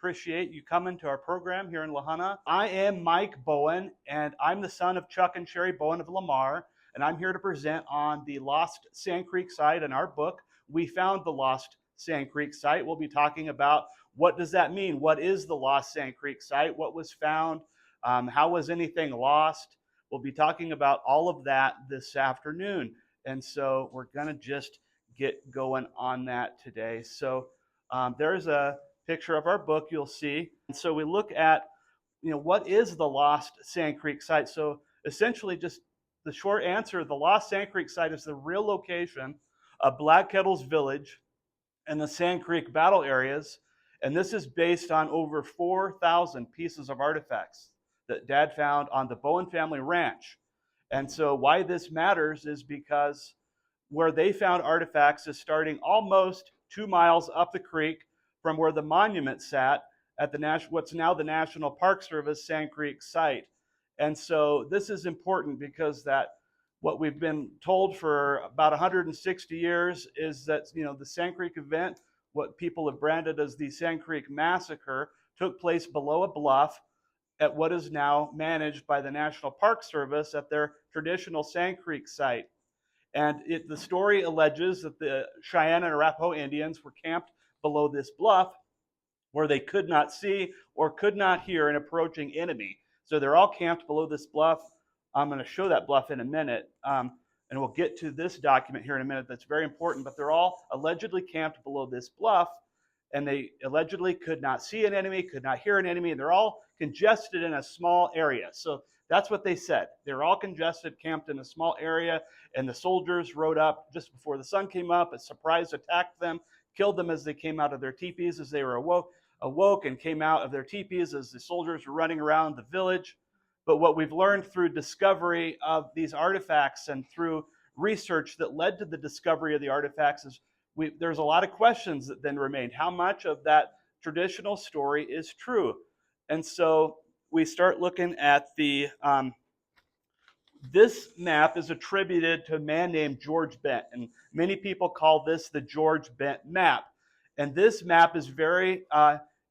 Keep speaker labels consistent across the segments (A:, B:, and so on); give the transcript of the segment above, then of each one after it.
A: appreciate you coming to our program here in Lahana. I am Mike Bowen, and I'm the son of Chuck and Sheri Bowen of Lamar, and I'm here to present on the Lost Sand Creek site in our book, We Found the Lost Sand Creek Site. We'll be talking about what does that mean? What is the Lost Sand Creek Site? What was found? How was anything lost? We'll be talking about all of that this afternoon. And so we're going to just get going on that today. So there's a picture of our book you'll see. And so we look at, what is the Lost Sand Creek Site? So essentially just the short answer, the Lost Sand Creek Site is the real location of Black Kettle's village and the Sand Creek battle areas. And this is based on over 4,000 pieces of artifacts that Dad found on the Bowen family ranch. And so why this matters is because where they found artifacts is starting almost 2 miles up the creek from where the monument sat at what's now the National Park Service Sand Creek site. And so this is important because what we've been told for about 160 years is that the Sand Creek event, what people have branded as the Sand Creek Massacre, took place below a bluff at what is now managed by the National Park Service at their traditional Sand Creek site. And the story alleges that the Cheyenne and Arapaho Indians were camped below this bluff where they could not see or could not hear an approaching enemy. So they're all camped below this bluff. I'm going to show that bluff in a minute, and we'll get to this document here in a minute that's very important, but they're all allegedly camped below this bluff, and they allegedly could not see an enemy, could not hear an enemy, and they're all congested in a small area. So that's what they said. They were all congested, camped in a small area, and the soldiers rode up just before the sun came up. A surprise attacked them, killed them as they came out of their teepees, as they were awoke and came out of their teepees as the soldiers were running around the village. But what we've learned through discovery of these artifacts and through research that led to the discovery of the artifacts is there's a lot of questions that then remained. How much of that traditional story is true? And so we start looking at this map is attributed to a man named George Bent, and many people call this the George Bent map. And this map is very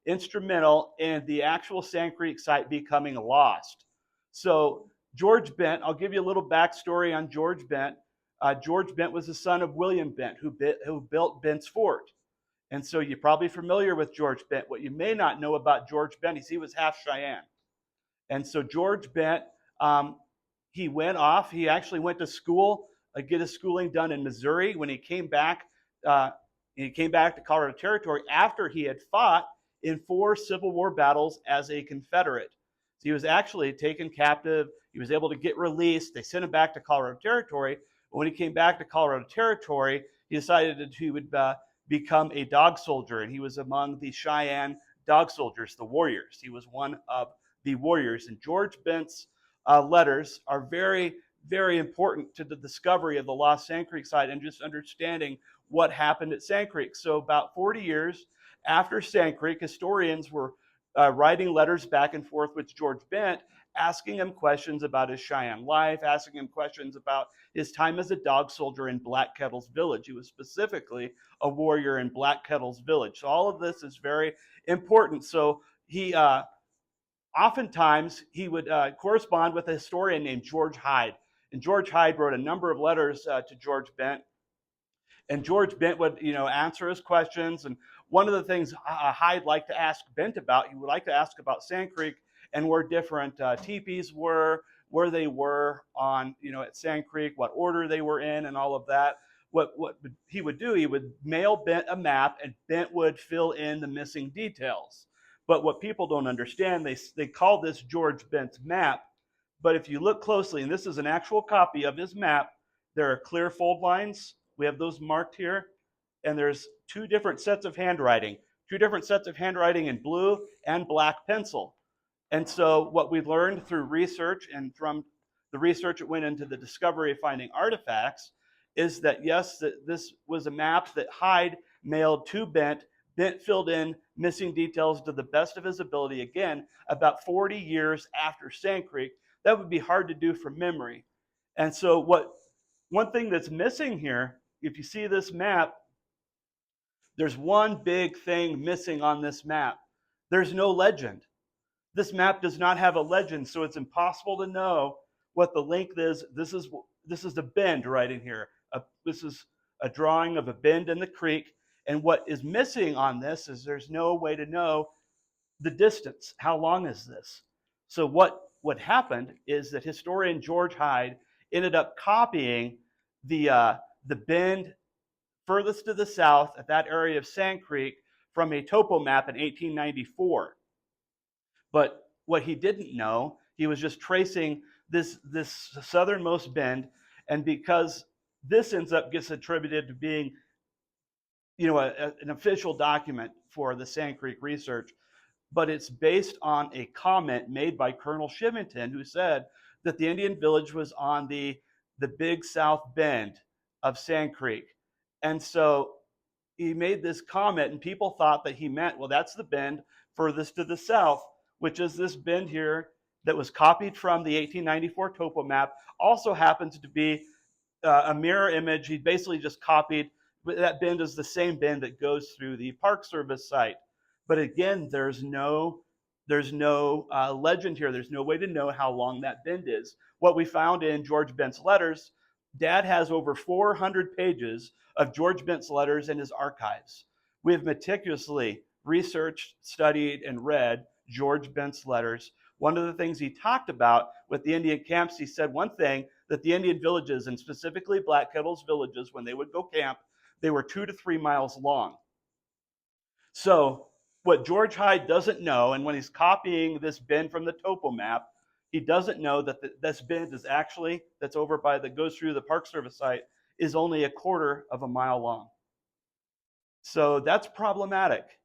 A: instrumental in the actual Sand Creek site becoming lost. So George Bent, I'll give you a little backstory on George Bent. George Bent was the son of William Bent, who built Bent's Fort. And so you're probably familiar with George Bent. What you may not know about George Bent is he was half Cheyenne. And so George Bent, he went off. He actually went to school, get his schooling done in Missouri. When he came back to Colorado Territory after he had fought in 4 Civil War battles as a Confederate. So he was actually taken captive. He was able to get released. They sent him back to Colorado Territory. But when he came back to Colorado Territory, he decided that he would become a dog soldier, and he was among the Cheyenne dog soldiers, the warriors. He was one of the warriors. And George Bent's letters are very, very important to the discovery of the Lost Sand Creek site and just understanding what happened at Sand Creek. So about 40 years after Sand Creek, historians were writing letters back and forth with George Bent, asking him questions about his Cheyenne life, asking him questions about his time as a dog soldier in Black Kettle's village. He was specifically a warrior in Black Kettle's village. So all of this is very important. So he oftentimes he would correspond with a historian named George Hyde. And George Hyde wrote a number of letters to George Bent. And George Bent would, answer his questions. And one of the things Hyde liked to ask Bent about, he would like to ask about Sand Creek and where different teepees were, where they were on, at Sand Creek, what order they were in, and all of that. What he would do, he would mail Bent a map, and Bent would fill in the missing details. But what people don't understand, they call this George Bent's map. But if you look closely, and this is an actual copy of his map, there are clear fold lines. We have those marked here. And there's 2 different sets of handwriting. 2 different sets of handwriting in blue and black pencil. And so what we've learned through research and from the research that went into the discovery of finding artifacts is that, yes, that this was a map that Hyde mailed to Bent. Bent filled in missing details to the best of his ability, again, about 40 years after Sand Creek. That would be hard to do from memory. And so one thing that's missing here, if you see this map, there's one big thing missing on this map. There's no legend. This map does not have a legend, so it's impossible to know what the length is. This is the bend right in here. This is a drawing of a bend in the creek, and what is missing on this is there's no way to know the distance. How long is this? So what happened is that historian George Hyde ended up copying the bend furthest to the south at that area of Sand Creek from a topo map in 1894. But what he didn't know, he was just tracing this southernmost bend, and because this gets attributed to being, an official document for the Sand Creek research, but it's based on a comment made by Colonel Shivington, who said that the Indian village was on the big south bend of Sand Creek. And so he made this comment, and people thought that he meant, well, that's the bend furthest to the south, which is this bend here that was copied from the 1894 topo map. Also happens to be a mirror image. He basically just copied, that bend is the same bend that goes through the Park Service site. But again, there's no legend here. There's no way to know how long that bend is. What we found in George Bent's letters, Dad has over 400 pages of George Bent's letters in his archives. We have meticulously researched, studied, and read George Bent's letters. One of the things he talked about with the Indian camps, he said one thing, that the Indian villages, and specifically Black Kettle's villages, when they would go camp, they were 2 to 3 miles long. So what George Hyde doesn't know, and when he's copying this bend from the topo map, he doesn't know that this bend is actually, that's over by, that goes through the Park Service site, is only 1/4 of a mile long. So that's problematic.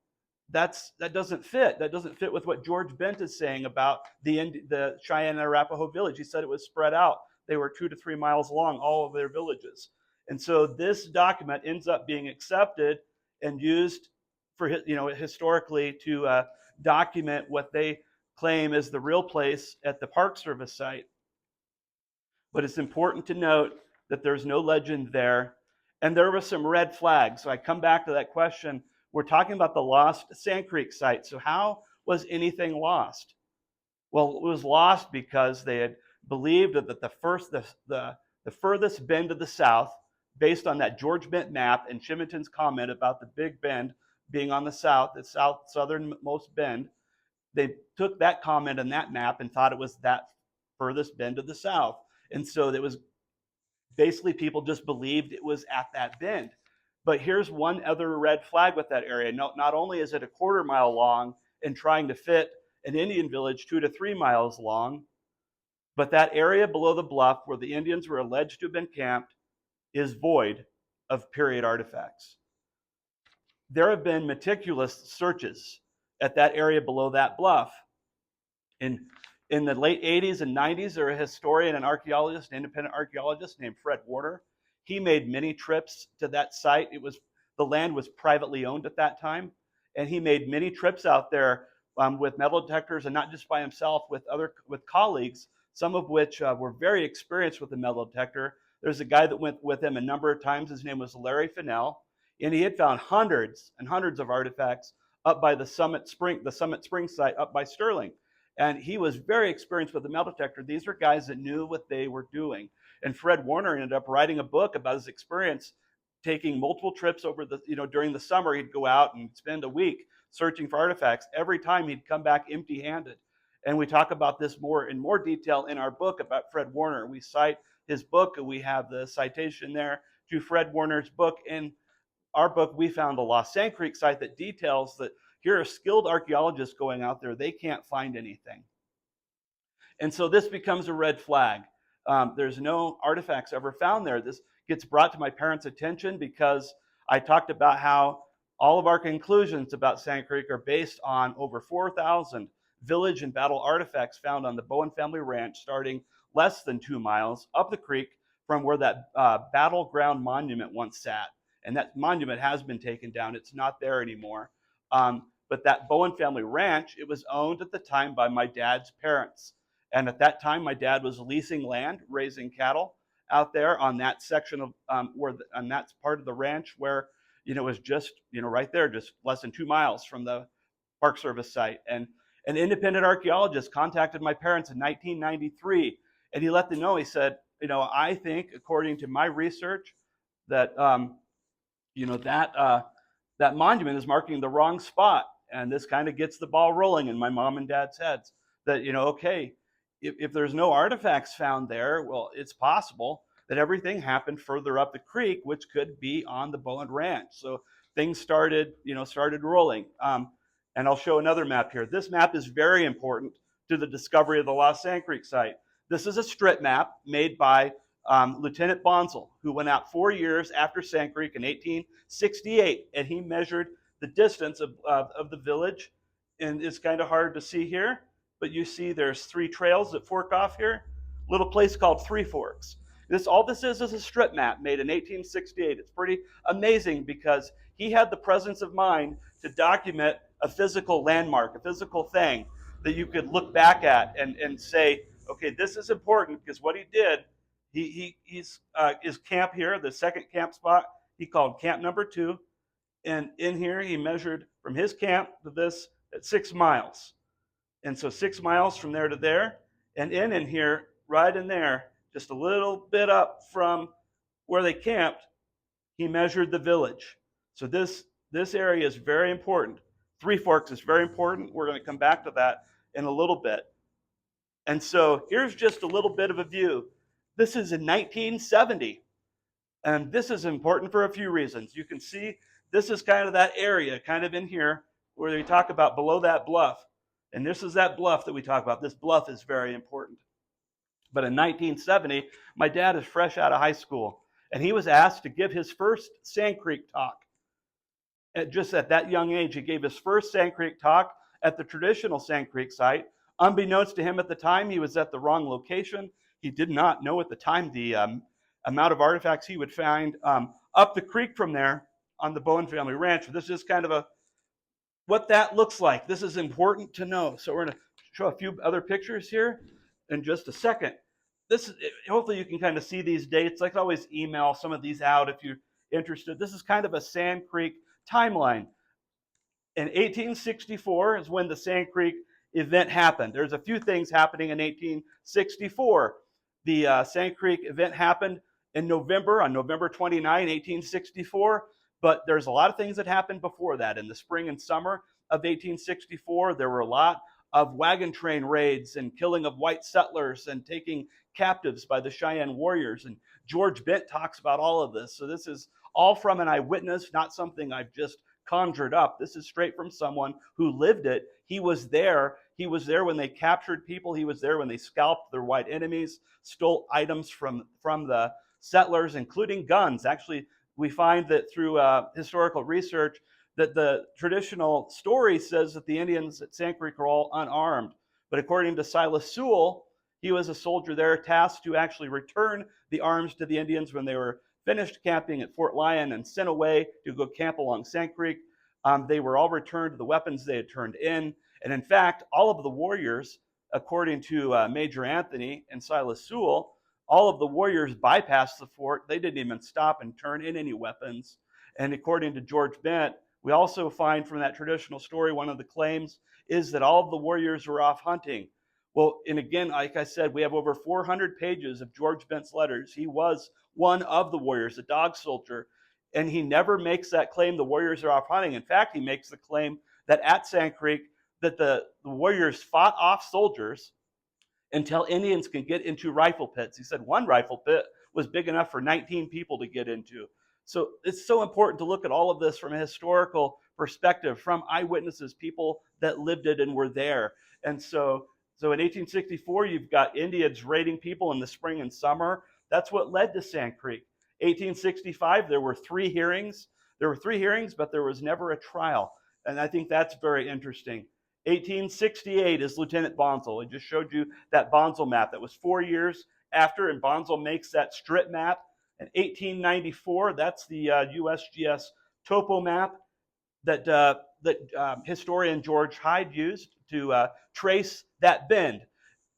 A: That doesn't fit. That doesn't fit with what George Bent is saying about the Cheyenne and Arapaho village. He said it was spread out. They were 2 to 3 miles long, all of their villages. And so this document ends up being accepted and used for, historically to document what they claim is the real place at the Park Service site. But it's important to note that there's no legend there. And there were some red flags. So I come back to that question. We're talking about the lost Sand Creek site. So how was anything lost? Well, it was lost because they had believed that the furthest bend to the south, based on that George Bent map and Shivington's comment about the big bend being on the southernmost bend, they took that comment and that map and thought it was that furthest bend to the south. And so it was basically, people just believed it was at that bend. But here's one other red flag with that area. Not only is it 1/4 mile long and trying to fit an Indian village 2 to 3 miles long, but that area below the bluff where the Indians were alleged to have been camped is void of period artifacts. There have been meticulous searches at that area below that bluff. In the late 80s and 90s, there was a historian and archaeologist, an independent archaeologist named Fred Warner. He made many trips to that site. The land was privately owned at that time, and he made many trips out there with metal detectors, and not just by himself, with colleagues, some of which were very experienced with the metal detector. There's a guy that went with him a number of times. His name was Larry Fennell, and he had found hundreds and hundreds of artifacts up by the Summit Spring site up by Sterling. And he was very experienced with the metal detector. These were guys that knew what they were doing. And Fred Warner ended up writing a book about his experience taking multiple trips over during the summer. He'd go out and spend a week searching for artifacts. Every time he'd come back empty-handed. And we talk about this in more detail in our book about Fred Warner. We cite his book, and we have the citation there to Fred Warner's book. In our book, we found the Lost Sand Creek site that details that here are skilled archaeologists going out there. They can't find anything. And so this becomes a red flag. There's no artifacts ever found there. This gets brought to my parents' attention because I talked about how all of our conclusions about Sand Creek are based on over 4,000 village and battle artifacts found on the Bowen family ranch, starting less than 2 miles up the creek from where that battleground monument once sat. And that monument has been taken down. It's not there anymore. But that Bowen family ranch, it was owned at the time by my dad's parents. And at that time, my dad was leasing land, raising cattle out there on that section of on that part of the ranch where, it was just, right there, just less than 2 miles from the Park Service site. And an independent archaeologist contacted my parents in 1993, and he let them know, he said, I think, according to my research, that, that monument is marking the wrong spot. And this kind of gets the ball rolling in my mom and dad's heads that, okay, if there's no artifacts found there, well, it's possible that everything happened further up the creek, which could be on the Bowen Ranch. So things started rolling. And I'll show another map here. This map is very important to the discovery of the Lost Sand Creek site. This is a strip map made by Lieutenant Bonsall, who went out 4 years after Sand Creek in 1868, and he measured the distance of the village. And it's kind of hard to see here, but you see there's 3 trails that fork off here. A little place called Three Forks. All this is a strip map made in 1868. It's pretty amazing because he had the presence of mind to document a physical landmark, a physical thing that you could look back at and say, okay, this is important, because what he did, his camp here, the second camp spot, he called camp number 2. And in here, he measured from his camp to this at 6 miles. And so 6 miles from there to there. And in here, right in there, just a little bit up from where they camped, he measured the village. So this area is very important. Three Forks is very important. We're going to come back to that in a little bit. And so here's just a little bit of a view. This is in 1970. And this is important for a few reasons. You can see this is kind of that area, kind of in here, where they talk about below that bluff. And this is that bluff that we talk about. This bluff is very important. But in 1970, my dad is fresh out of high school, and he was asked to give his first Sand Creek talk. Just at that young age, he gave his first Sand Creek talk at the traditional Sand Creek site. Unbeknownst to him at the time, he was at the wrong location. He did not know at the time the amount of artifacts he would find up the creek from there on the Bowen family ranch. This is kind of what that looks like. This is important to know. So we're going to show a few other pictures here in just a second. Hopefully you can kind of see these dates. I can always email some of these out if you're interested. This is kind of a Sand Creek timeline. In 1864 is when the Sand Creek event happened. There's a few things happening in 1864. The Sand Creek event happened on November 29, 1864, but there's a lot of things that happened before that. In the spring and summer of 1864, there were a lot of wagon train raids and killing of white settlers and taking captives by the Cheyenne warriors. And George Bent talks about all of this. So this is all from an eyewitness, not something I've just conjured up. This is straight from someone who lived it. He was there. He was there when they captured people. He was there when they scalped their white enemies, stole items from the settlers, including guns. Actually, we find that through historical research that the traditional story says that the Indians at Sand Creek are all unarmed. But according to Silas Sewell, he was a soldier there tasked to actually return the arms to the Indians when they were finished camping at Fort Lyon and sent away to go camp along Sand Creek. They were all returned the weapons they had turned in. And in fact, all of the warriors, according to Major Anthony and Silas Sewell, all of the warriors bypassed the fort. They didn't even stop and turn in any weapons. And according to George Bent, we also find from that traditional story, one of the claims is that all of the warriors were off hunting. Well, and again, like I said, we have over 400 pages of George Bent's letters. He was one of the warriors, a dog soldier, and he never makes that claim the warriors are off hunting. In fact, he makes the claim that at Sand Creek, that the warriors fought off soldiers until Indians can get into rifle pits. He said one rifle pit was big enough for 19 people to get into. So it's so important to look at all of this from a historical perspective, from eyewitnesses, people that lived it and were there. And so in 1864, you've got Indians raiding people in the spring and summer. That's what led to Sand Creek. 1865, there were 3 hearings. There were 3 hearings, but there was never a trial. And I think that's very interesting. 1868 is Lieutenant Bonsall. I just showed you that Bonsall map. That was 4 years after, and Bonsall makes that strip map. In 1894, that's the USGS topo map that historian George Hyde used to trace that bend.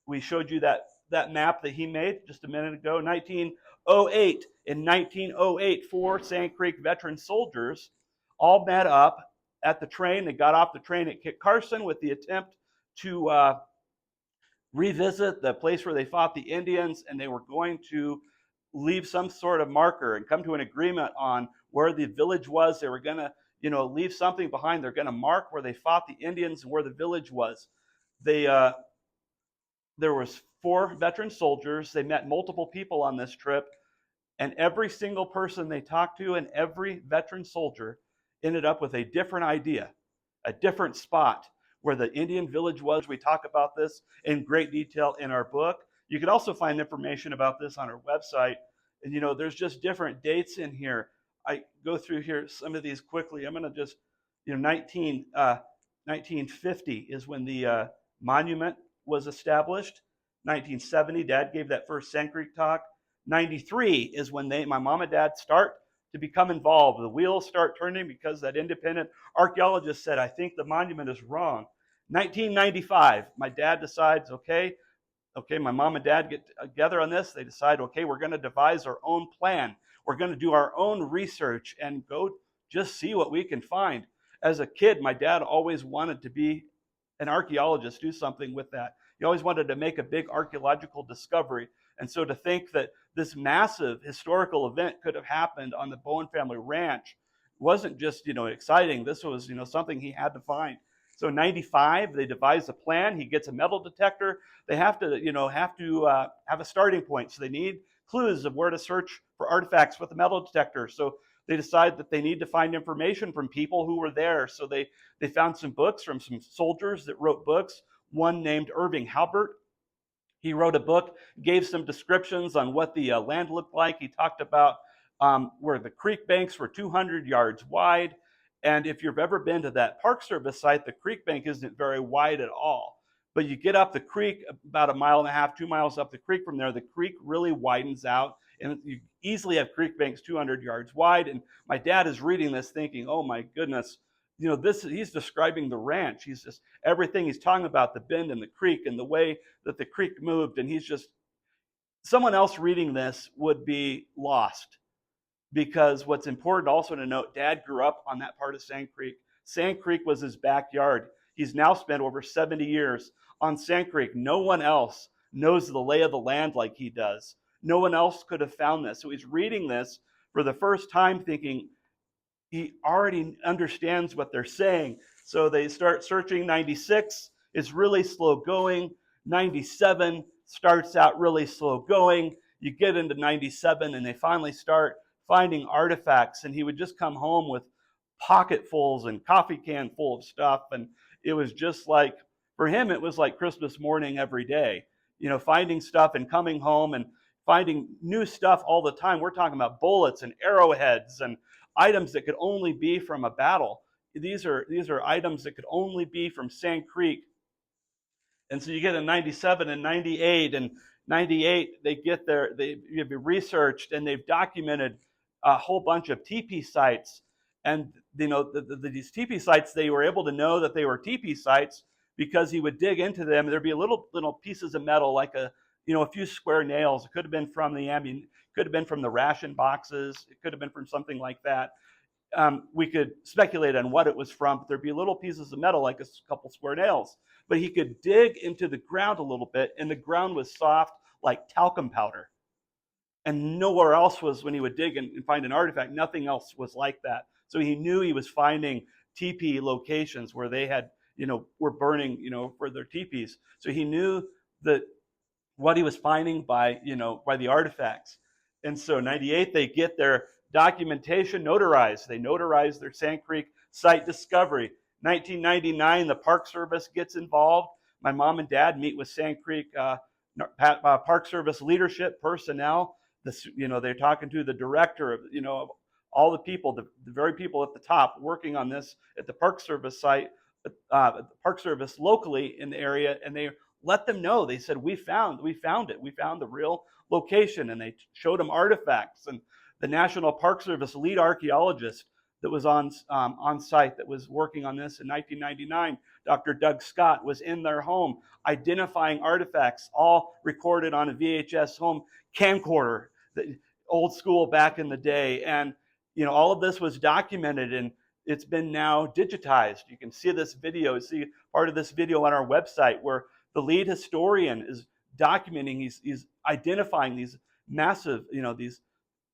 A: We showed you that map that he made just a minute ago. 1908. In 1908, 4 Sand Creek veteran soldiers all met up at the train. They got off the train at Kit Carson with the attempt to revisit the place where they fought the Indians, and they were going to leave some sort of marker and come to an agreement on where the village was. They were going to, leave something behind. They're going to mark where they fought the Indians and where the village was. There was 4 veteran soldiers. They met multiple people on this trip, and every single person they talked to and every veteran soldier ended up with a different idea, a different spot where the Indian village was. We talk about this in great detail in our book. You can also find information about this on our website. And, there's just different dates in here. I go through here some of these quickly. I'm going to just, 1950 is when the monument was established. 1970, Dad gave that first Sand Creek talk. 93 is when my mom and Dad start to become involved. The wheels start turning because that independent archaeologist said, I think the monument is wrong. 1995, my dad decides, okay, my mom and dad get together on this. They decide, okay, we're going to devise our own plan. We're going to do our own research and go just see what we can find. As a kid, my dad always wanted to be an archaeologist, do something with that. He always wanted to make a big archaeological discovery. And so to think that this massive historical event could have happened on the Bowen family ranch wasn't just, exciting. This was, something he had to find. So in 95, they devise a plan. He gets a metal detector. They have to, have a starting point. So they need clues of where to search for artifacts with the metal detector. So they decide that they need to find information from people who were there. So they found some books from some soldiers that wrote books. One named Irving Halbert. He wrote a book, gave some descriptions on what the land looked like. He talked about where the creek banks were 200 yards wide. And if you've ever been to that Park Service site, the creek bank isn't very wide at all. But you get up the creek about 1.5 miles, 2 miles up the creek from there, the creek really widens out. And you easily have creek banks 200 yards wide. And my dad is reading this thinking, oh my goodness, he's describing the ranch. He's just, everything he's talking about, the bend in the creek and the way that the creek moved. And someone else reading this would be lost. Because what's important also to note, Dad grew up on that part of Sand Creek. Sand Creek was his backyard. He's now spent over 70 years on Sand Creek. No one else knows the lay of the land like he does. No one else could have found this. So he's reading this for the first time thinking he already understands what they're saying. So they start searching. 96 is really slow going. 97 starts out really slow going. You get into 97 and they finally start finding artifacts, and he would just come home with pocketfuls and coffee can full of stuff. And it was just like, for him, it was like Christmas morning every day, finding stuff and coming home and finding new stuff all the time. We're talking about bullets and arrowheads and items that could only be from a battle. These are items that could only be from Sand Creek. And so you get in 97 and 98, and 98, they get there, they've researched and they've documented a whole bunch of teepee sites. And, these teepee sites, they were able to know that they were teepee sites because he would dig into them. There'd be little pieces of metal, like a few square nails. It could have been from could have been from the ration boxes. It could have been from something like that. We could speculate on what it was from, but there'd be little pieces of metal, like a couple square nails. But he could dig into the ground a little bit, and the ground was soft like talcum powder. And nowhere else was, when he would dig and find an artifact, nothing else was like that. So he knew he was finding teepee locations where they had, were burning, for their teepees. So he knew that what he was finding by the artifacts. And so 98, they get their documentation notarized. They notarize their Sand Creek site discovery. 1999, the Park Service gets involved. My mom and dad meet with Sand Creek Park Service leadership personnel. They're talking to the director of, all the people, the very people at the top working on this at the Park Service site, Park Service locally in the area, and they let them know. They said, we found it. We found the real location, and they showed them artifacts. And the National Park Service lead archaeologist that was on site that was working on this in 1999, Dr. Doug Scott, was in their home identifying artifacts, all recorded on a VHS home camcorder, the old school back in the day. And all of this was documented, and it's been now digitized. You can see this video, see part of this video on our website where the lead historian is documenting, he's identifying these massive,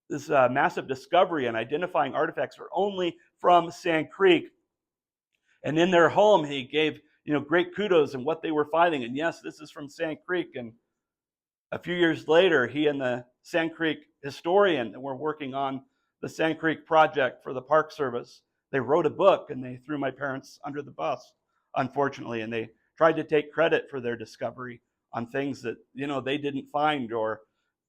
A: this massive discovery and identifying artifacts are only from Sand Creek. And in their home, he gave, great kudos in what they were finding. And yes, this is from Sand Creek. And a few years later, he and the Sand Creek historian that were working on the Sand Creek project for the Park Service, they wrote a book and they threw my parents under the bus, unfortunately. And they tried to take credit for their discovery on things that, they didn't find, or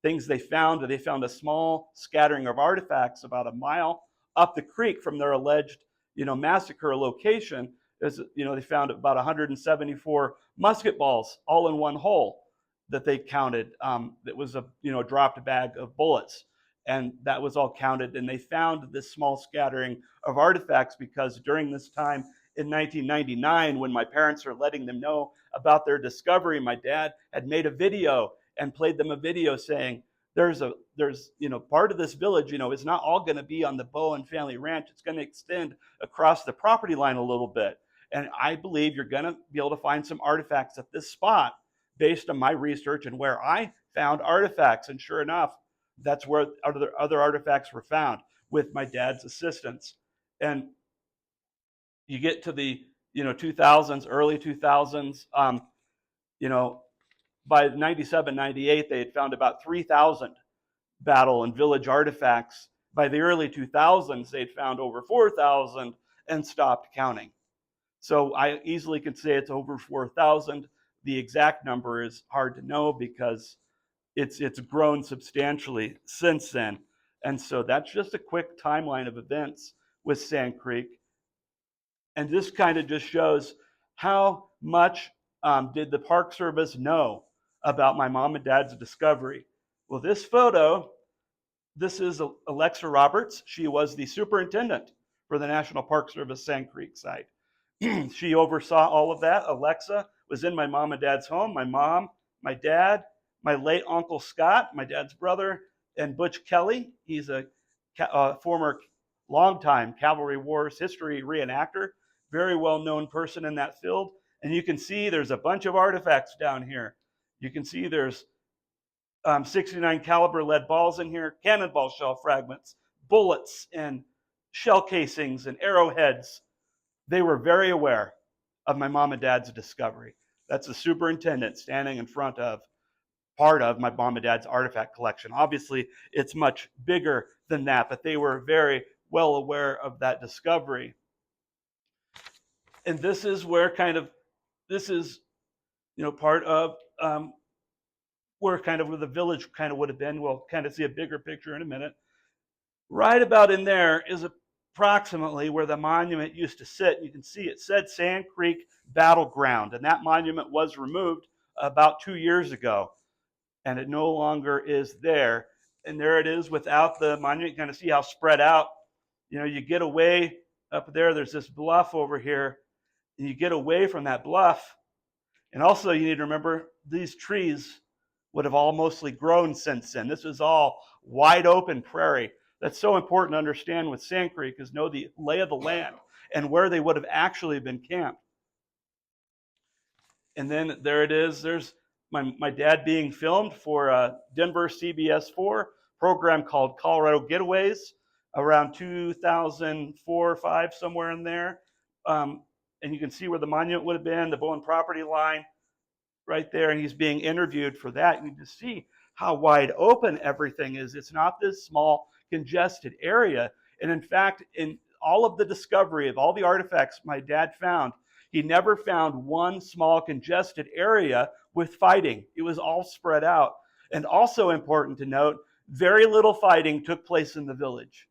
A: things they found. They found a small scattering of artifacts about a mile up the creek from their alleged, massacre location. They found about 174 musket balls all in one hole that they counted. That was a dropped bag of bullets, and that was all counted. And they found this small scattering of artifacts because during this time in 1999, when my parents are letting them know about their discovery, my dad had made a video and played them a video saying, there's part of this village, it's not all going to be on the Bowen family ranch. It's going to extend across the property line a little bit. And I believe you're going to be able to find some artifacts at this spot based on my research and where I found artifacts. And sure enough, that's where other artifacts were found with my dad's assistance. And you get to the 2000s, early 2000s, by 97, 98, they had found about 3,000 battle and village artifacts. By the early 2000s, they'd found over 4,000 and stopped counting. So I easily could say it's over 4,000. The exact number is hard to know because it's grown substantially since then. And so that's just a quick timeline of events with Sand Creek. And this kind of just shows how much did the Park Service know about my mom and dad's discovery. Well, this photo, this is Alexa Roberts. She was the superintendent for the National Park Service Sand Creek site. She oversaw all of that. Alexa was in my mom and dad's home. My mom, my dad, my late Uncle Scott, my dad's brother, and Butch Kelly. He's a former longtime Cavalry Wars history reenactor, very well-known person in that field. And you can see there's a bunch of artifacts down here. You can see there's 69 caliber lead balls in here, cannonball shell fragments, bullets, and shell casings and arrowheads. They were very aware of my mom and dad's discovery. That's the superintendent standing in front of part of my mom and dad's artifact collection. Obviously, it's much bigger than that, but they were very well aware of that discovery. And this is where part of where the village kind of would have been. We'll kind of see a bigger picture in a minute. Right about in there is approximately where the monument used to sit. You can see it said Sand Creek Battleground, and that monument was removed about 2 years ago, and it no longer is there. And there it is without the monument. You kind of see how spread out. You get away up there. There's this bluff over here, and you get away from that bluff. And also, you need to remember these trees would have all mostly grown since then. This was all wide open prairie. That's so important to understand with Sand Creek, is know the lay of the land and where they would have actually been camped. And then there it is. There's my dad being filmed for a Denver CBS 4 program called Colorado Getaways around 2004 or 5, somewhere in there. And you can see where the monument would have been, the Bowen property line right there. And he's being interviewed for that. You can see how wide open everything is. It's not this small, congested area. And in fact, in all of the discovery of all the artifacts my dad found, he never found one small, congested area with fighting. It was all spread out. And also important to note, very little fighting took place in the village.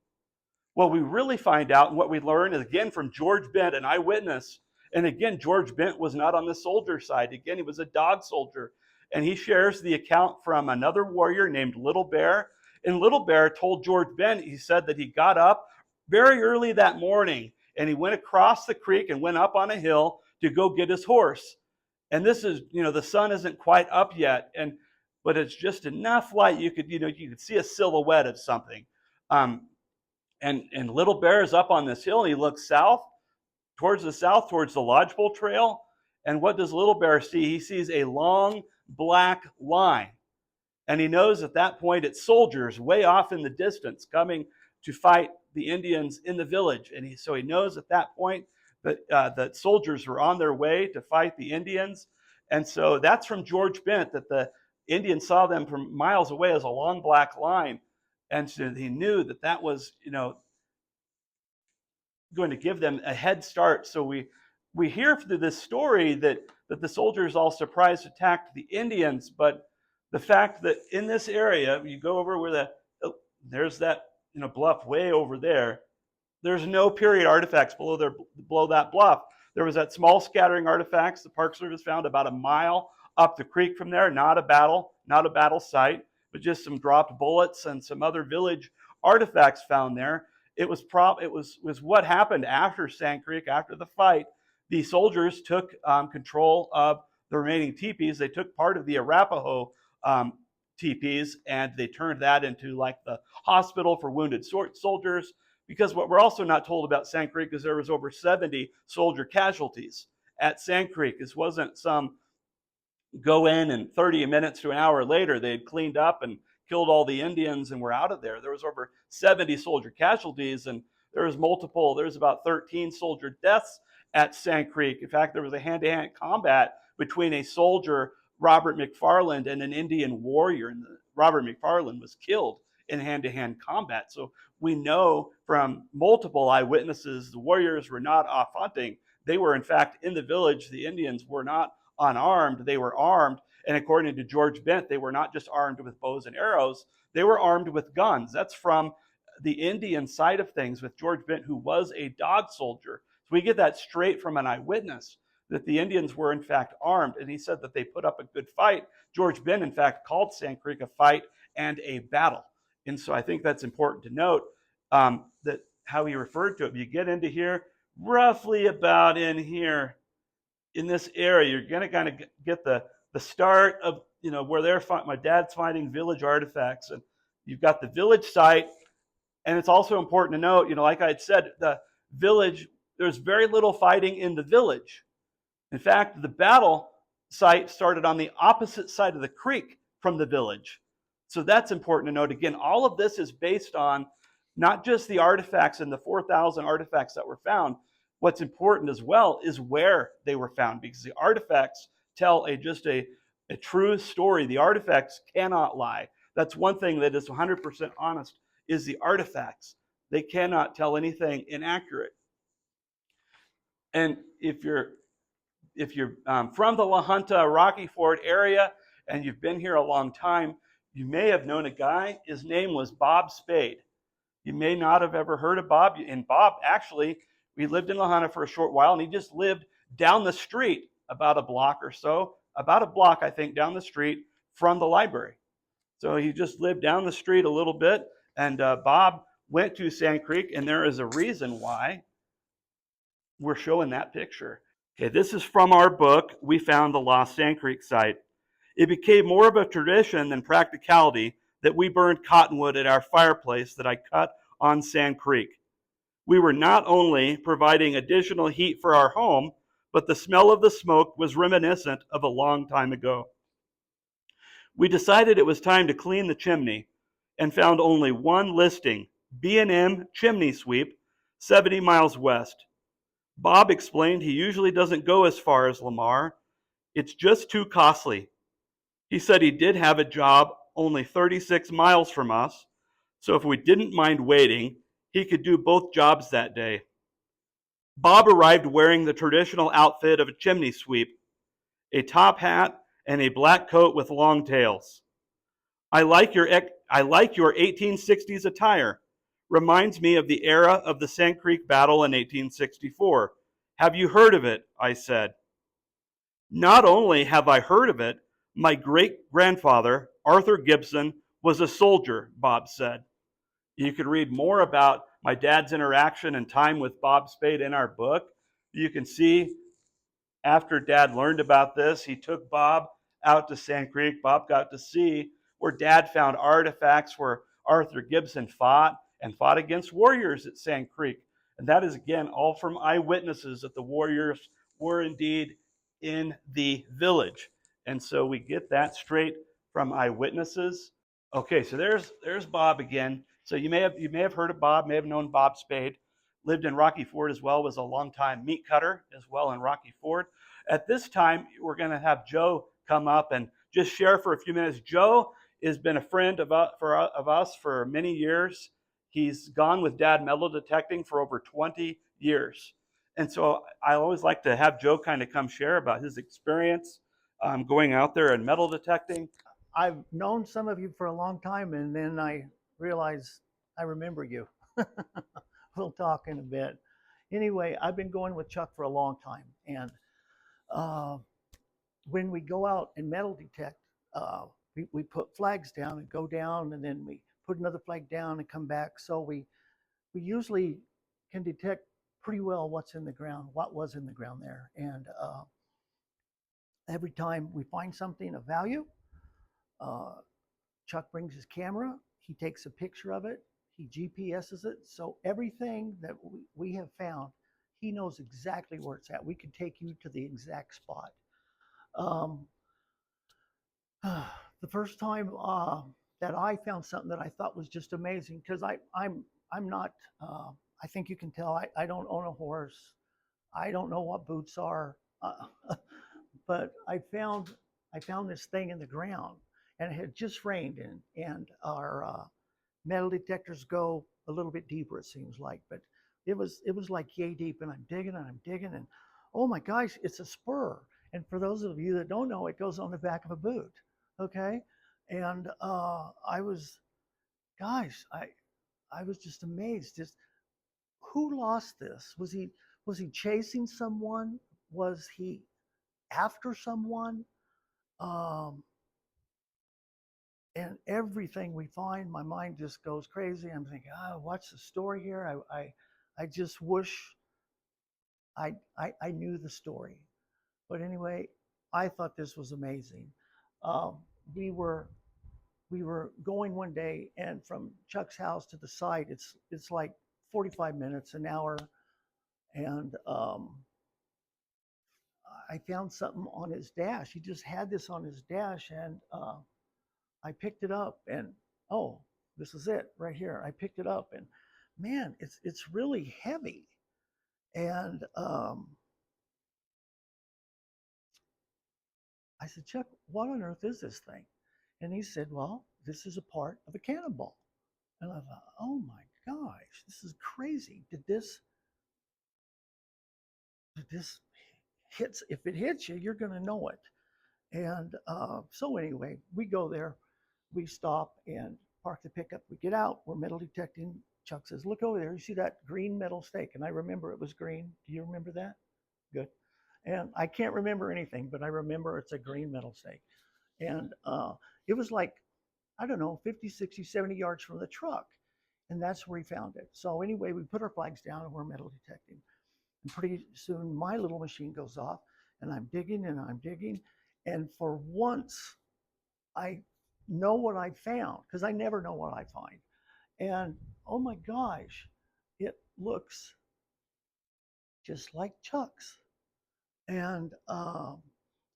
A: What we really find out and what we learn is, again, from George Bent, an eyewitness. And again, George Bent was not on the soldier side. Again, he was a dog soldier. And he shares the account from another warrior named Little Bear. And Little Bear told George Bent, he said that he got up very early that morning and he went across the creek and went up on a hill to go get his horse. And this is, the sun isn't quite up yet, but it's just enough light you could see a silhouette of something. And Little Bear is up on this hill, and he looks south, towards the Lodgepole Trail. And what does Little Bear see? He sees a long black line. And he knows at that point it's soldiers way off in the distance coming to fight the Indians in the village. And so he knows at that point that soldiers were on their way to fight the Indians. And so that's from George Bent, that the Indians saw them from miles away as a long black line. And so he knew that that was, going to give them a head start. So we hear through this story that the soldiers all surprise attacked the Indians, but the fact that in this area, you go over where there's that bluff way over there. There's no period artifacts below that bluff. There was that small scattering artifacts the Park Service found about a mile up the creek from there. Not a battle site, but just some dropped bullets and some other village artifacts found there. It was what happened after Sand Creek, after the fight. The soldiers took control of the remaining teepees. They took part of the Arapaho teepees, and they turned that into like the hospital for wounded soldiers. Because what we're also not told about Sand Creek is there was over 70 soldier casualties at Sand Creek. This wasn't some go in and 30 minutes to an hour later they had cleaned up and killed all the Indians and were out of there. There was over 70 soldier casualties, and there's about 13 soldier deaths at Sand Creek. In fact, there was a hand-to-hand combat between a soldier, Robert McFarland, and an Indian warrior, and Robert McFarland was killed in hand-to-hand combat. So we know from multiple eyewitnesses the warriors were not off hunting. They were, in fact, in the village. The Indians were not unarmed. They were armed. And according to George Bent, they were not just armed with bows and arrows. They were armed with guns. That's from the Indian side of things with George Bent, who was a dog soldier. So we get that straight from an eyewitness, that the Indians were in fact armed. And he said that they put up a good fight. George Bent, in fact, called Sand Creek a fight and a battle. And so I think that's important to note, that how he referred to it. If you get into here, roughly about in here, in this area, you're going to kind of get the start of, where my dad's finding village artifacts. And you've got the village site. And it's also important to note, like I had said, the village, there's very little fighting in the village. In fact, the battle site started on the opposite side of the creek from the village. So that's important to note. Again, all of this is based on not just the artifacts and the 4,000 artifacts that were found. What's important as well is where they were found, because the artifacts tell just a true story. The artifacts cannot lie. That's one thing that is 100% honest, is the artifacts. They cannot tell anything inaccurate. And if you're from the La Junta, Rocky Ford area, and you've been here a long time, you may have known a guy. His name was Bob Spade. You may not have ever heard of Bob. And Bob, actually, we lived in La Junta for a short while, and he just lived down the street about a block or so, about a block, I think, down the street from the library. So he just lived down the street a little bit, and Bob went to Sand Creek, and there is a reason why we're showing that picture. Okay, this is from our book, We Found the Lost Sand Creek Site. It became more of a tradition than practicality that we burned cottonwood at our fireplace that I cut on Sand Creek. We were not only providing additional heat for our home, but the smell of the smoke was reminiscent of a long time ago. We decided it was time to clean the chimney and found only one listing, B&M Chimney Sweep, 70 miles west. Bob explained he usually doesn't go as far as Lamar. It's just too costly. He said he did have a job only 36 miles from us, so if we didn't mind waiting, he could do both jobs that day. Bob arrived wearing the traditional outfit of a chimney sweep, a top hat, and a black coat with long tails. I like your 1860s attire. Reminds me of the era of the Sand Creek battle in 1864. Have you heard of it? I said. Not only have I heard of it, my great-grandfather, Arthur Gibson, was a soldier, Bob said. You can read more about my dad's interaction and time with Bob Spade in our book. You can see after Dad learned about this, he took Bob out to Sand Creek. Bob got to see where Dad found artifacts where Arthur Gibson fought and fought against warriors at Sand Creek. And that is, again, all from eyewitnesses that the warriors were indeed in the village. And so we get that straight from eyewitnesses. Okay, so there's Bob again. So you may have heard of Bob, may have known Bob Spade. Lived in Rocky Ford as well, was a longtime meat cutter as well in Rocky Ford. At this time, we're going to have Joe come up and just share for a few minutes. Joe has been a friend of us for many years. He's gone with Dad metal detecting for over 20 years. And so I always like to have Joe kind of come share about his experience going out there and metal detecting.
B: I've known some of you for a long time, and then I realized I remember you. We'll talk in a bit. Anyway, I've been going with Chuck for a long time, and uh, when we go out and metal detect, we put flags down and go down, and then we put another flag down and come back. So we usually can detect pretty well what's in the ground, what was in the ground there, and every time we find something of value, uh, Chuck brings his camera, he takes a picture of it, he GPSes it. So everything that we have found, he knows exactly where it's at. We can take you to the exact spot. Um, the first time that I found something that I thought was just amazing, because I'm not, I think you can tell, I don't own a horse. I don't know what boots are, but I found this thing in the ground, and it had just rained, and our metal detectors go a little bit deeper, it seems like, but it was like yay deep, and I'm digging, and oh my gosh, it's a spur. And for those of you that don't know, it goes on the back of a boot, okay? And I was, gosh, I was just amazed. Just who lost this? Was he chasing someone? Was he after someone? Um, and everything we find, my mind just goes crazy. I'm thinking, oh, what's the story here? I just wish I knew the story. But anyway, I thought this was amazing. Um, we were we were going one day, and from Chuck's house to the site, it's like 45 minutes, an hour, and I found something on his dash. He just had this on his dash, and I picked it up, and oh, this is it right here. I picked it up, and man, it's really heavy. And I said, Chuck, what on earth is this thing? And he said, well, this is a part of a cannonball. And I thought, oh my gosh, this is crazy. Did this hits? If it hits you, you're going to know it. And so anyway, we go there, we stop and park the pickup. We get out, we're metal detecting. Chuck says, look over there, you see that green metal stake? And I remember it was green. Do you remember that? Good. And I can't remember anything, but I remember it's a green metal stake. And it was like, I don't know, 50, 60, 70 yards from the truck. And that's where he found it. So anyway, we put our flags down and we're metal detecting. And pretty soon my little machine goes off, and I'm digging and I'm digging. And for once, I know what I found, because I never know what I find. And oh my gosh, it looks just like Chuck's. And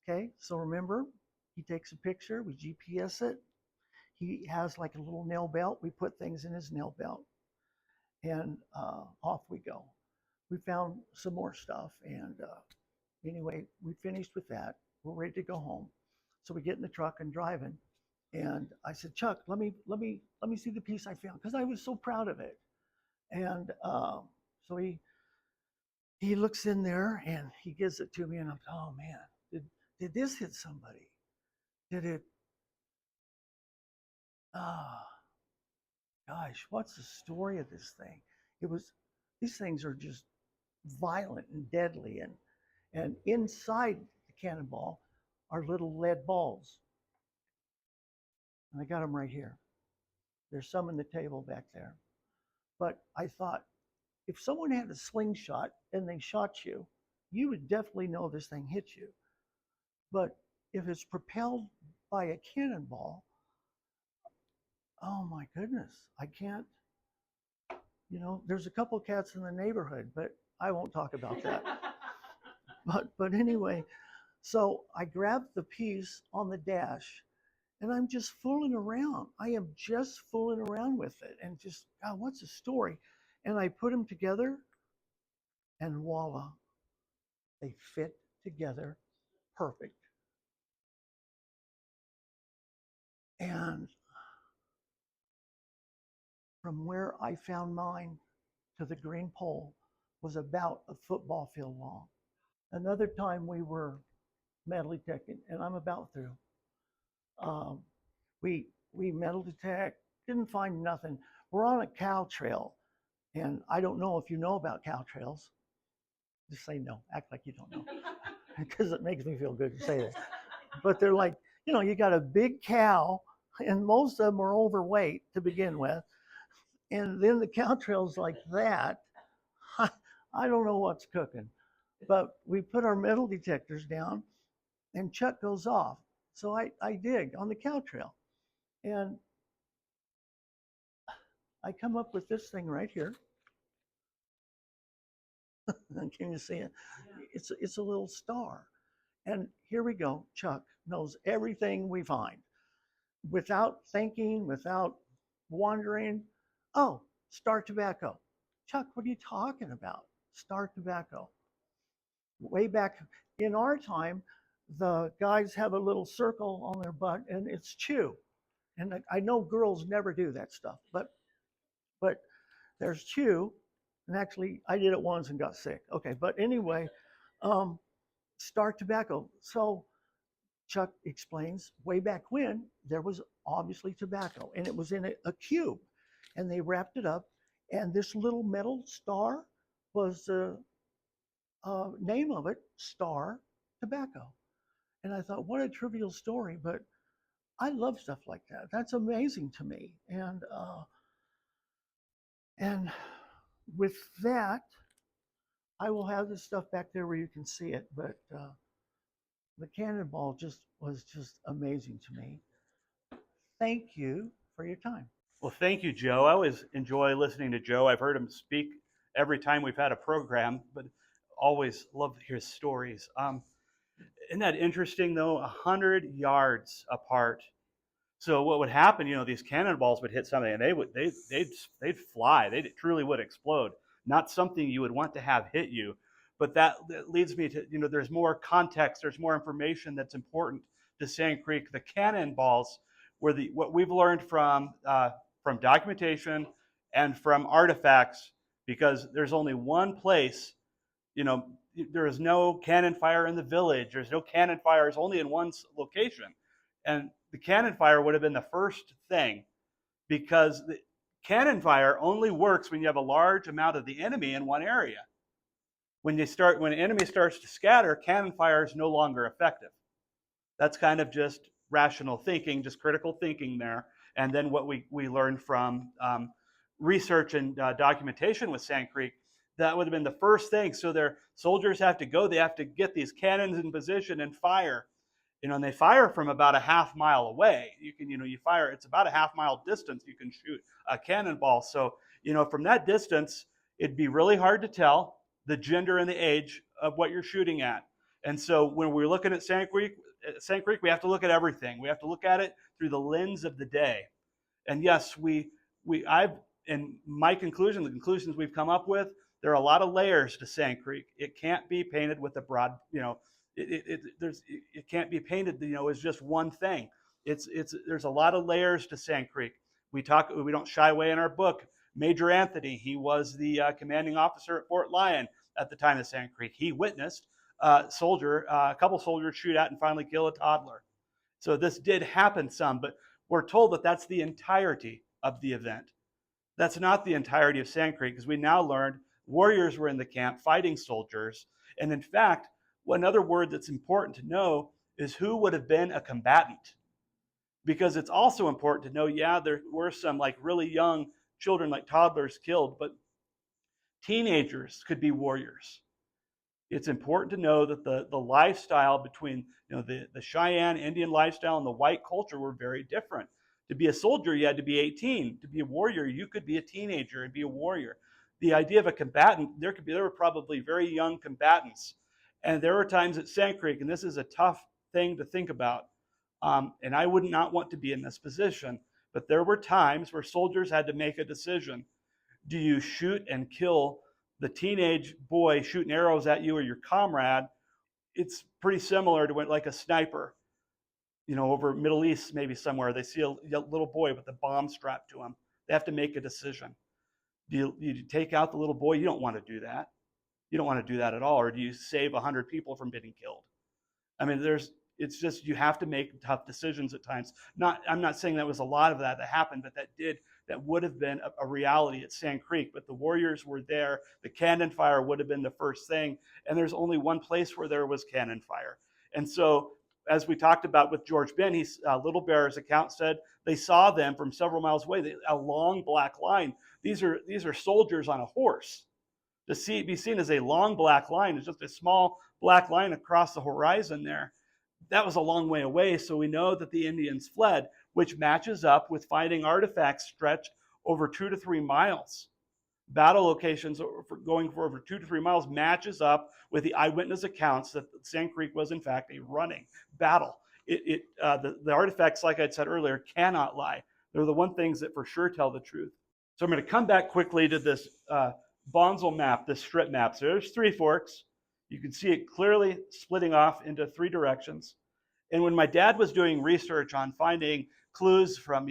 B: okay, so remember, he takes a picture, we GPS it. He has like a little nail belt. We put things in his nail belt, and off we go. We found some more stuff, and anyway, we finished with that. We're ready to go home. So we get in the truck and driving. And I said, Chuck, let me see the piece I found, because I was so proud of it. And so he looks in there and he gives it to me, and I'm, oh man, did this hit somebody? Did it? Ah, gosh, what's the story of this thing? It was, these things are just violent and deadly, and inside the cannonball are little lead balls. And I got them right here. There's some in the table back there. But I thought, if someone had a slingshot and they shot you, you would definitely know this thing hit you. But if it's propelled by a cannonball, oh my goodness, I can't. there's a couple cats in the neighborhood, but I won't talk about that. But anyway, so I grabbed the piece on the dash and I'm just fooling around. I am just fooling around with it and just, God, what's the story? And I put them together and voila, they fit together perfect. And from where I found mine to the green pole was about a football field long. Another time we were metal detecting, and I'm about through. Um, we metal detect, didn't find nothing. We're on a cow trail, and I don't know if you know about cow trails. Just say no, act like you don't know, because it makes me feel good to say that. But they're like, you got a big cow, and most of them are overweight to begin with, and then the cow trail's like that. I don't know what's cooking, but we put our metal detectors down, and Chuck goes off. So I dig on the cow trail, and I come up with this thing right here. Can you see it? It's a little star. And here we go. Chuck knows everything we find without thinking, without wondering. Oh, star tobacco. Chuck, what are you talking about? Star tobacco. Way back in our time, the guys have a little circle on their butt and it's chew. And I know girls never do that stuff, but there's chew. And actually, I did it once and got sick. Okay, but anyway, um, star tobacco. So Chuck explains way back when there was obviously tobacco and it was in a cube and they wrapped it up. And this little metal star was the name of it, star tobacco. And I thought, what a trivial story, but I love stuff like that. That's amazing to me. And with that, I will have this stuff back there where you can see it. But the cannonball was just amazing to me. Thank you for your time.
A: Well, thank you, Joe. I always enjoy listening to Joe. I've heard him speak every time we've had a program, but always love to hear stories. Isn't that interesting, though? 100 yards apart. So what would happen? These cannonballs would hit something, and they'd fly. They truly would explode. Not something you would want to have hit you. But that leads me to there's more context. There's more information that's important to Sand Creek. The cannonballs were what we've learned from documentation and from artifacts, because there's only one place. There is no cannon fire in the village. There's no cannon fires only in one location. And the cannon fire would have been the first thing, because the cannon fire only works when you have a large amount of the enemy in one area. When an enemy starts to scatter, cannon fire is no longer effective. That's kind of just rational thinking, just critical thinking there. And then what we learned from research and documentation with Sand Creek, that would have been the first thing. So their soldiers have to go, they have to get these cannons in position and fire. And they fire from about a half mile away. You fire, it's about a half mile distance you can shoot a cannonball. So, from that distance, it'd be really hard to tell the gender and the age of what you're shooting at. And so when we're looking at Sand Creek, we have to look at everything. We have to look at it through the lens of the day. And yes, in my conclusion, the conclusions we've come up with, there are a lot of layers to Sand Creek. It can't be painted with a broad, it can't be painted, as just one thing. There's a lot of layers to Sand Creek. We don't shy away in our book. Major Anthony, he was the commanding officer at Fort Lyon at the time of Sand Creek. He witnessed a couple soldiers shoot at and finally kill a toddler. So this did happen some, but we're told that that's the entirety of the event. That's not the entirety of Sand Creek, because we now learned warriors were in the camp fighting soldiers. And in fact, another word that's important to know is who would have been a combatant. Because it's also important to know, yeah, there were some really young children, like toddlers, killed, but teenagers could be warriors. It's important to know that the lifestyle between the Cheyenne Indian lifestyle and the white culture were very different. To be a soldier, you had to be 18. To be a warrior, you could be a teenager and be a warrior. The idea of a combatant, there were probably very young combatants. And there were times at Sand Creek, and this is a tough thing to think about, and I would not want to be in this position, but there were times where soldiers had to make a decision. Do you shoot and kill the teenage boy shooting arrows at you or your comrade? It's pretty similar to like a sniper, over Middle East, maybe somewhere. They see a little boy with a bomb strapped to him. They have to make a decision. Do you take out the little boy? You don't want to do that. You don't want to do that at all. Or do you save 100 people from getting killed? I mean, it's just, you have to make tough decisions at times. I'm not saying that was a lot of that happened, but that would have been a reality at Sand Creek. But the warriors were there. The cannon fire would have been the first thing. And there's only one place where there was cannon fire. And so, as we talked about with George Ben, Little Bear's account said they saw them from several miles away, a long black line. These are soldiers on a horse. To be seen as a long black line is just a small black line across the horizon there. That was a long way away, so we know that the Indians fled, which matches up with finding artifacts stretched over 2 to 3 miles. Battle locations going for over 2 to 3 miles matches up with the eyewitness accounts that Sand Creek was in fact a running battle. The artifacts, like I said earlier, cannot lie. They're the one things that for sure tell the truth. So I'm going to come back quickly to this Bonsall map, this strip map. So there's Three Forks. You can see it clearly splitting off into 3 directions. And when my dad was doing research on finding clues from,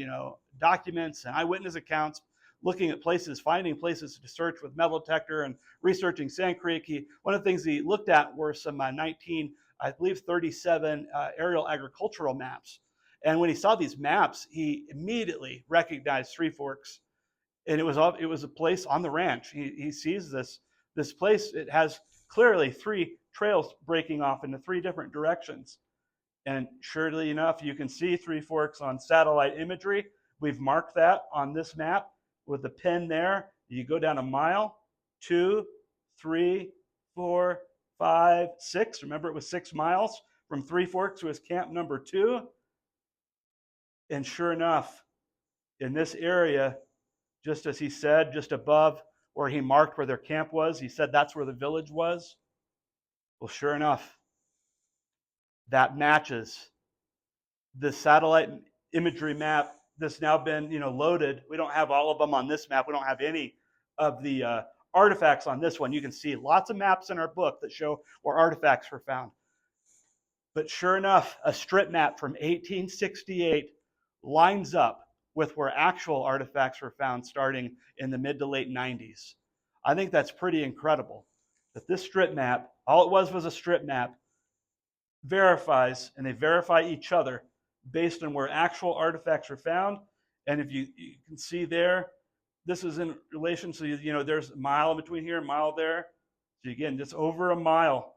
A: documents and eyewitness accounts, looking at places, finding places to search with metal detector and researching Sand Creek, one of the things he looked at were some 37 aerial agricultural maps. And when he saw these maps, he immediately recognized Three Forks. And it was a place on the ranch. He sees this place. It has clearly 3 trails breaking off into 3 different directions. And surely enough, you can see Three Forks on satellite imagery. We've marked that on this map with a pin there. You go down a mile, 2, 3, 4, 5, 6. Remember, it was 6 miles from Three Forks to his camp number 2. And sure enough, in this area, just as he said, just above where he marked where their camp was, he said that's where the village was. Well, sure enough, that matches the satellite imagery map that's now been, loaded. We don't have all of them on this map. We don't have any of the artifacts on this one. You can see lots of maps in our book that show where artifacts were found. But sure enough, a strip map from 1868 lines up with where actual artifacts were found starting in the mid to late 90s. I think that's pretty incredible that this strip map, all it was a strip map, verifies, and they verify each other based on where actual artifacts are found. And if you can see there, this is in relation to, there's a mile in between here, a mile there. So again, just over a mile,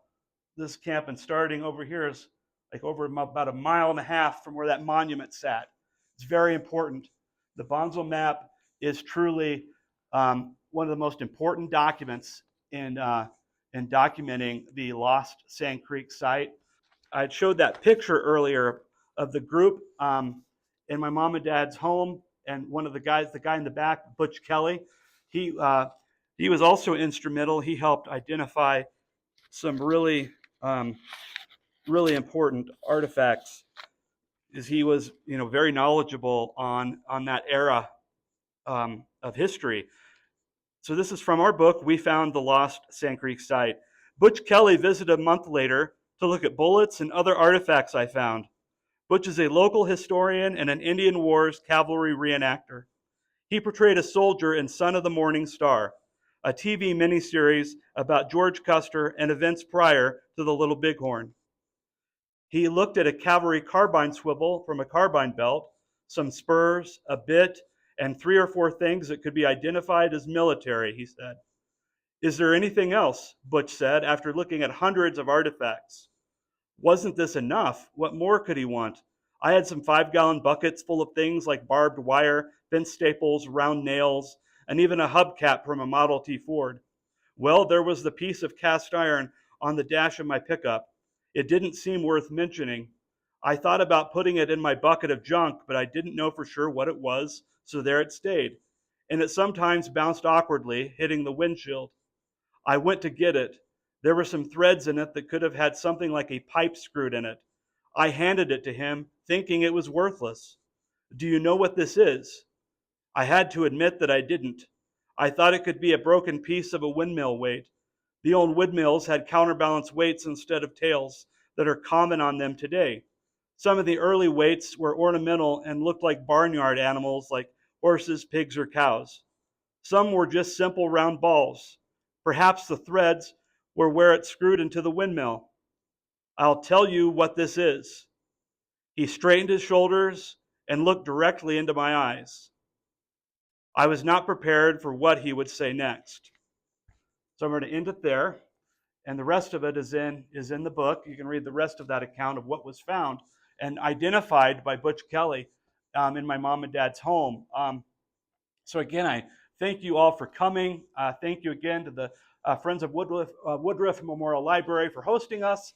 A: this camp, and starting over here is like over about a mile and a half from where that monument sat. It's very important. The Bonsall map is truly one of the most important documents in documenting the lost Sand Creek site. I showed that picture earlier of the group in my mom and dad's home, and one of the guy in the back, Butch Kelly, he was also instrumental. He helped identify some really important artifacts, as he was very knowledgeable on that era of history. So this is from our book, We Found the Lost Sand Creek Site. Butch Kelly visited a month later to look at bullets and other artifacts I found. Butch is a local historian and an Indian Wars cavalry reenactor. He portrayed a soldier in Son of the Morning Star, a TV miniseries about George Custer and events prior to the Little Bighorn. He looked at a cavalry carbine swivel from a carbine belt, some spurs, a bit, and 3 or 4 things that could be identified as military, he said. Is there anything else? Butch said, after looking at hundreds of artifacts. Wasn't this enough? What more could he want? I had some 5-gallon buckets full of things like barbed wire, bent staples, round nails, and even a hubcap from a Model T Ford. Well, there was the piece of cast iron on the dash of my pickup. It didn't seem worth mentioning. I thought about putting it in my bucket of junk, but I didn't know for sure what it was, so there it stayed. And it sometimes bounced awkwardly, hitting the windshield. I went to get it. There were some threads in it that could have had something like a pipe screwed in it. I handed it to him, thinking it was worthless. Do you know what this is? I had to admit that I didn't. I thought it could be a broken piece of a windmill weight. The old windmills had counterbalance weights instead of tails that are common on them today. Some of the early weights were ornamental and looked like barnyard animals like horses, pigs, or cows. Some were just simple round balls. Perhaps the threads were where it screwed into the windmill. I'll tell you what this is. He straightened his shoulders and looked directly into my eyes. I was not prepared for what he would say next. So I'm going to end it there, and the rest of it is in the book. You can read the rest of that account of what was found and identified by Butch Kelly in my mom and dad's home. So again, I thank you all for coming. Thank you again to the Friends of Woodruff Memorial Library for hosting us.